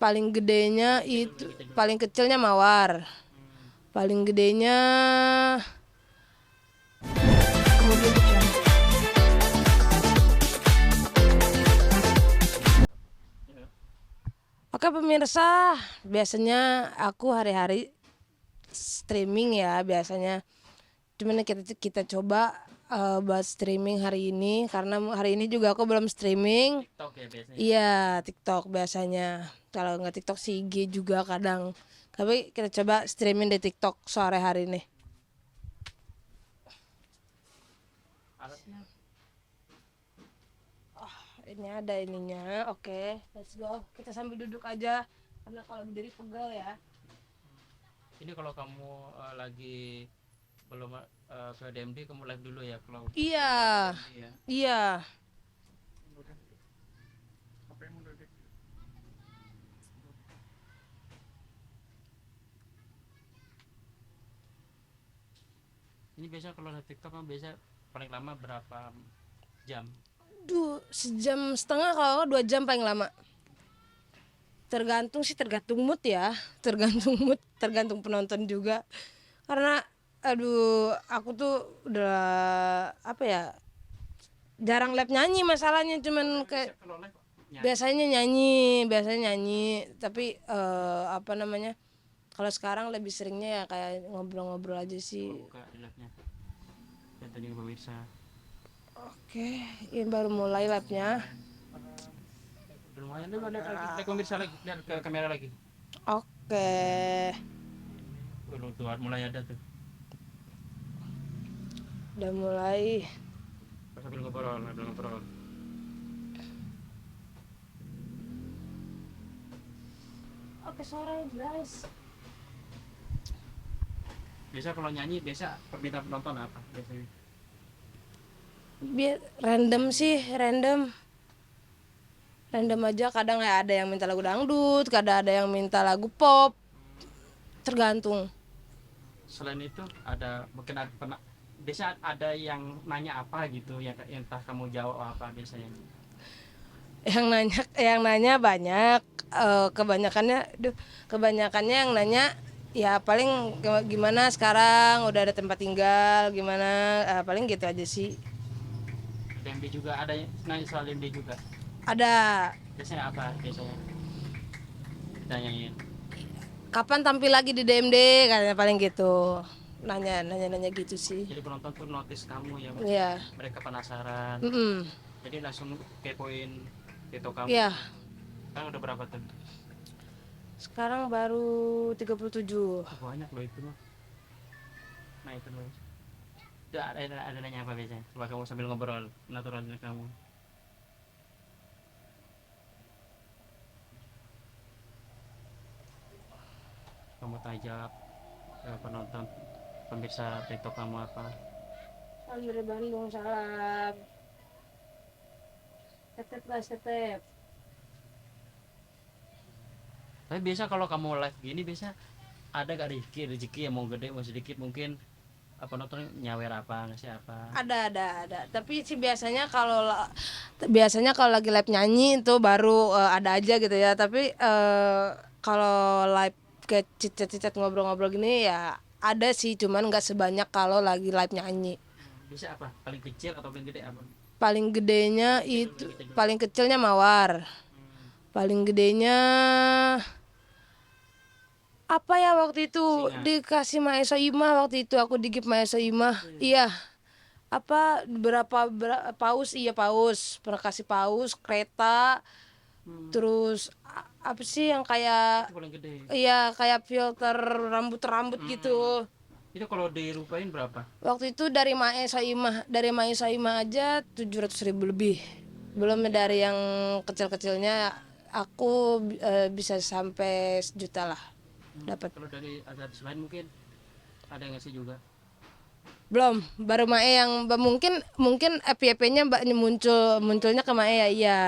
paling gedenya itu paling kecilnya mawar. Paling gedenya Oke pemirsa, biasanya aku hari-hari streaming ya biasanya. Cuman kita kita coba buat streaming hari ini karena hari ini juga aku belum streaming. TikTok ya biasanya. Iya, TikTok biasanya. Kalau nggak TikTok sih IG juga kadang. Tapi kita coba streaming di TikTok sore hari ini. Alatnya Ini ada ininya. Oke, let's go. Kita sambil duduk aja karena kalau berdiri pegel ya. ini kalau kamu lagi belum ke DMD, kamu live dulu ya kalau Iya. DMD ya. Iya. Ini biasa kalau live TikTok kan biasa paling lama berapa jam? Duh, sejam setengah kalau nggak 2 jam paling lama. Tergantung sih, tergantung mood ya. Tergantung mood, tergantung penonton juga. Karena aduh, aku tuh udah apa ya? Jarang live nyanyi masalahnya cuman kayak Kalau live biasanya nyanyi, tapi apa namanya? Kalau sekarang lebih seringnya ya kayak ngobrol-ngobrol aja sih. buka di live-nya. Dan tadi pemirsa. Oke, ini baru mulai live-nya. Udah lumayan dulu, lihat pemirsa lagi, lihat ke kamera lagi. Oke. Tuh, mulai ada tuh. Udah mulai. Sambil ngobrol. Oke, sore guys. Biasa kalau nyanyi biasa permintaan penonton apa biasanya? Biar random sih, random aja. Kadang ya ada yang minta lagu dangdut, kadang ada yang minta lagu pop, tergantung. Selain itu ada mungkin ada, pernah biasa ada yang nanya apa gitu ya, entah kamu jawab apa biasanya. Yang nanya banyak, kebanyakannya yang nanya ya paling gimana sekarang udah ada tempat tinggal gimana, paling gitu aja sih. DMD juga ada yang nanya soal DMD juga. Ada Biasanya apa biasanya ditanyain? kapan tampil lagi di DMD katanya, paling gitu, nanya gitu sih. Jadi penonton tuh notice kamu ya, Iya. mereka penasaran. Mm-mm. Jadi langsung kepoin TikTok kamu. Iya, Kan udah berapa tuh? sekarang baru 37. Banyak loh itu mah. Nah itu loh. Itu ada nanya apa biasanya? Coba kamu sambil ngobrol natural dengan kamu. Kamu tanya jawab penonton pemirsa TikTok kamu apa? Salam dari Bandung, salam. Tetep guys, tetep. Tapi biasa kalau kamu live gini biasa ada gak rezeki yang mau gede mau sedikit mungkin apa nonton nyawer apa ngasih apa? Ada. Tapi sih biasanya kalau lagi live nyanyi itu baru ada aja gitu ya. Tapi kalau live kayak cicet ngobrol-ngobrol gini ya ada sih, cuman nggak sebanyak kalau lagi live nyanyi. Bisa apa? Paling kecil atau paling gede apa? Paling gedenya itu, paling kecilnya mawar. Paling gedenya apa ya waktu itu Singa. dikasih Maeso Imah, waktu itu aku digip Maeso Imah. Iya. Apa paus, iya paus, pernah kasih paus, kereta, terus apa sih yang kayak, Itu paling gede. iya kayak filter rambut gitu. Itu kalau dirupain berapa? Waktu itu dari Maeso Imah aja 700.000 lebih. Belum dari yang kecil-kecilnya, aku bisa sampai 1 juta lah dapat. Kalau dari artis lain mungkin ada yang ngasih juga. Belum, baru Mae yang mungkin FYP-nya munculnya ke Mae ya. Iya.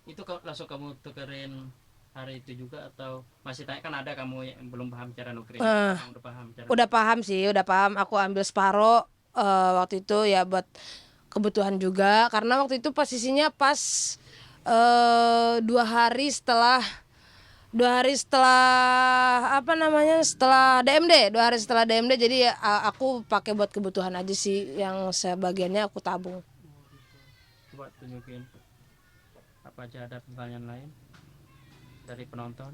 Itu langsung kamu tukerin hari itu juga atau masih tanya, kan ada kamu yang belum paham cara nukerin. Kamu udah paham cara. Udah paham sih, udah paham. Aku ambil separuh waktu itu ya buat kebutuhan juga, karena waktu itu posisinya pas 2 hari setelah 2 hari setelah apa namanya, setelah DMD, 2 hari setelah DMD, jadi ya, aku pakai buat kebutuhan aja sih, yang sebagiannya aku tabung. Coba tunjukin apa aja, ada pertanyaan lain dari penonton.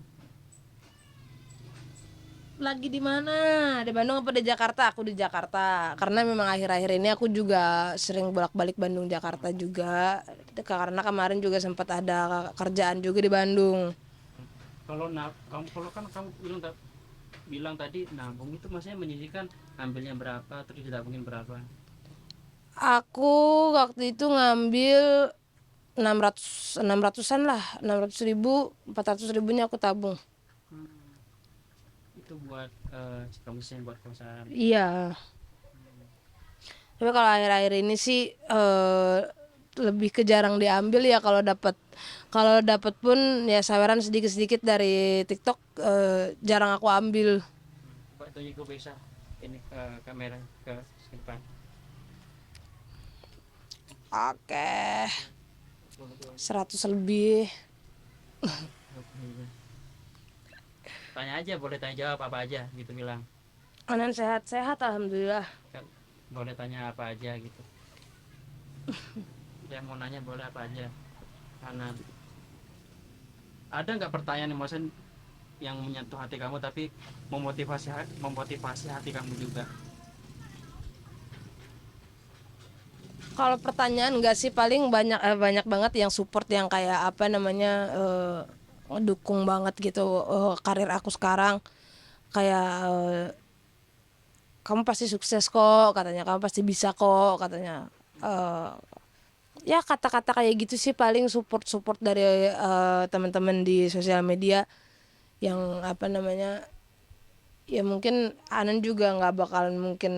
Lagi di mana? Di Bandung apa di Jakarta? Aku di Jakarta. Karena memang akhir-akhir ini aku juga sering bolak-balik Bandung Jakarta juga. Karena kemarin juga sempat ada kerjaan juga di Bandung. Kalau kamu, kalau kan kamu bilang tadi nabung itu maksudnya menyisihkan, ambilnya berapa terus ditabungin berapa? Aku waktu itu ngambil 600-an lah, 600.000, 400.000-nya aku tabung. Itu buat promosi, buat kosan. Iya. Tapi kalau akhir-akhir ini sih lebih ke jarang diambil ya, kalau dapat pun ya saweran sedikit-sedikit dari TikTok, jarang aku ambil. Coba tunjuk bisa ini ke kamera, ke depan. Oke. 100 lebih. Tanya aja, boleh tanya jawab apa aja gitu, bilang Anan sehat-sehat alhamdulillah. kan, boleh tanya apa aja gitu, yang mau nanya boleh apa aja. Karena ada nggak pertanyaan yang maksudnya yang menyentuh hati kamu tapi memotivasi hati kamu juga? Kalau pertanyaan enggak sih, paling banyak banget yang support, yang kayak apa namanya, ngedukung banget gitu karir aku sekarang. Kayak kamu pasti sukses kok katanya, kamu pasti bisa kok katanya. Eh, ya kata-kata kayak gitu sih, paling support dari teman-teman di sosial media, yang apa namanya, ya mungkin Anan juga nggak bakalan mungkin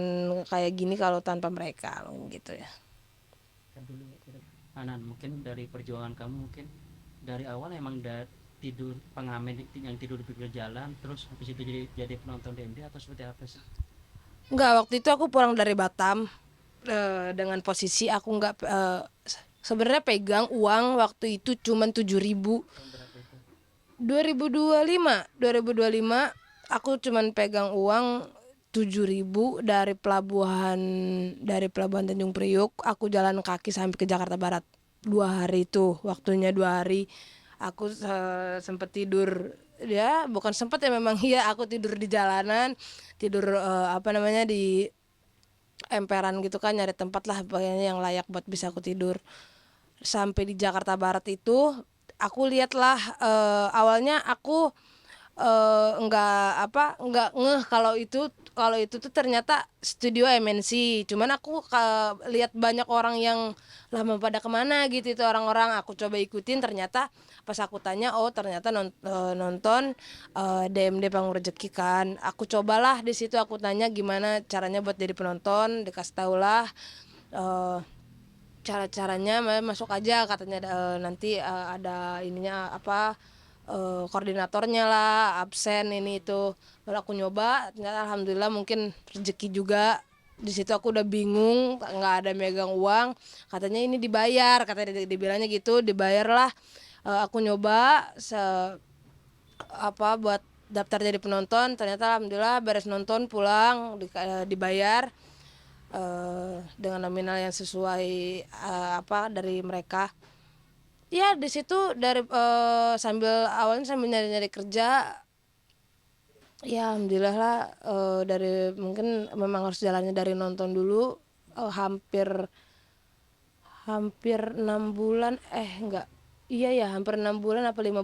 kayak gini kalau tanpa mereka gitu ya. Kan dulu Anan, mungkin dari perjuangan kamu, mungkin dari awal emang tidur pengamen yang tidur di pinggir jalan terus habis itu jadi penonton DMD atau seperti apa sih? Nggak, waktu itu aku pulang dari Batam dengan posisi aku nggak sebenarnya pegang uang waktu itu cuman 7.000. Tahun berapa itu? 2025 aku cuman pegang uang 7.000 dari pelabuhan Tanjung Priuk. Aku jalan kaki sampai ke Jakarta Barat 2 hari, itu waktunya 2 hari. Aku sempet tidur, ya bukan sempet ya, memang iya aku tidur di jalanan, tidur apa namanya, di emperan gitu kan, nyari tempat lah pokoknya yang layak buat bisa aku tidur. Sampai di Jakarta Barat itu aku lihatlah, awalnya aku nggak ngeh kalau itu tuh ternyata studio MNC. Cuman aku lihat banyak orang yang lama pada kemana gitu, itu orang-orang aku coba ikutin. Ternyata pas aku tanya, oh ternyata nonton DMD Panggung Rezeki kan. Aku cobalah di situ, aku tanya gimana caranya buat jadi penonton, dikasih tau lah cara-caranya. Masuk aja katanya, nanti ada ininya apa, koordinatornya lah, absen ini itu. Lalu aku nyoba, ternyata alhamdulillah mungkin rezeki juga. Di situ aku udah bingung, nggak ada megang uang, katanya ini dibayar, katanya dibilangnya gitu, dibayar lah. Aku nyoba buat daftar jadi penonton, ternyata alhamdulillah beres nonton pulang dibayar dengan nominal yang sesuai dari mereka. Ya di situ dari awalnya sambil nyari-nyari kerja, ya alhamdulillah lah, dari mungkin memang harus jalannya dari nonton dulu, hampir hampir 6 bulan, enggak, iya ya hampir 6 bulan apa 5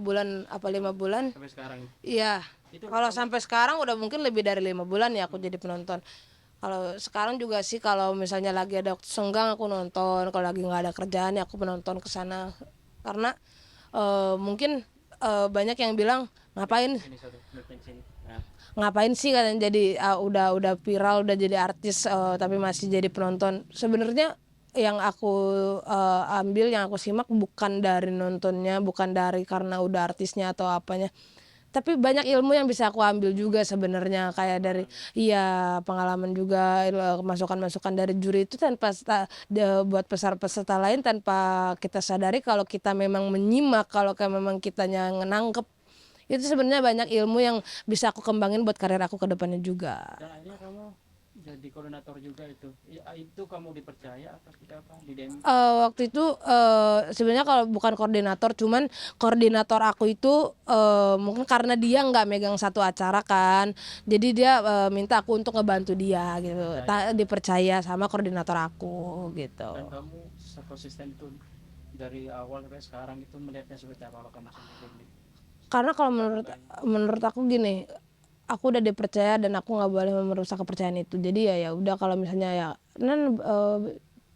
bulan, Sampai sekarang iya. itu Kalau kamu sampai sekarang udah mungkin lebih dari 5 bulan ya aku jadi penonton. Kalau sekarang juga sih, kalau misalnya lagi ada waktu senggang aku nonton, kalau lagi nggak ada kerjaan ya aku penonton ke sana. Karena mungkin banyak yang bilang ngapain ini satu menit di sini. Nah, ngapain sih katanya, jadi udah viral, udah jadi artis, tapi masih jadi penonton. Sebenarnya yang aku ambil, yang aku simak bukan dari nontonnya, bukan dari karena udah artisnya atau apanya, tapi banyak ilmu yang bisa aku ambil juga sebenarnya, kayak dari iya pengalaman juga, masukan-masukan dari juri itu tanpa buat peserta lain, tanpa kita sadari kalau kita memang menyimak, kalau kayak memang kitanya nangkep Itu sebenarnya banyak ilmu yang bisa aku kembangin buat karir aku ke depannya juga. Dan akhirnya kamu jadi koordinator juga itu. Ya, itu kamu dipercaya apa tidak apa di DM? Waktu itu sebenarnya kalau bukan koordinator, cuman koordinator aku itu mungkin karena dia nggak megang satu acara kan, jadi dia minta aku untuk ngebantu dia gitu, dipercaya sama koordinator aku gitu. Dan kamu sekonsisten itu dari awal sampai sekarang itu melihatnya seperti apa kamu sendiri? Karena kalau menurut aku gini, aku udah dipercaya dan aku nggak boleh merusak kepercayaan itu. Jadi ya udah, kalau misalnya ya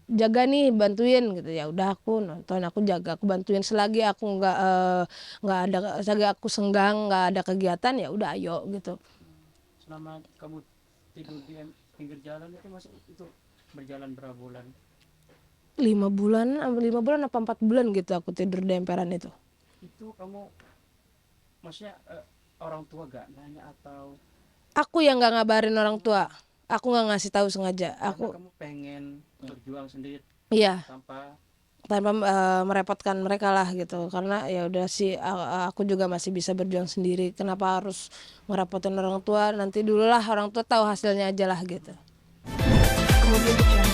jaga nih, bantuin gitu, ya udah aku nonton, aku jaga, aku bantuin selagi aku nggak ada, selagi aku senggang nggak ada kegiatan, ya udah ayo gitu. Selama kamu tidur di pinggir jalan itu masih itu berjalan berapa bulan? 5 bulan apa 4 bulan gitu aku tidur di emperan itu. Itu kamu maksudnya orang tua gak nanya atau Aku yang nggak ngabarin orang tua, aku nggak ngasih tahu sengaja, karena aku kamu pengen berjuang sendiri iya tanpa tanpa merepotkan mereka lah gitu, karena ya udah sih, aku juga masih bisa berjuang sendiri, kenapa harus ngerepotin orang tua, nanti dulu lah orang tua tahu hasilnya aja lah gitu. Kemudian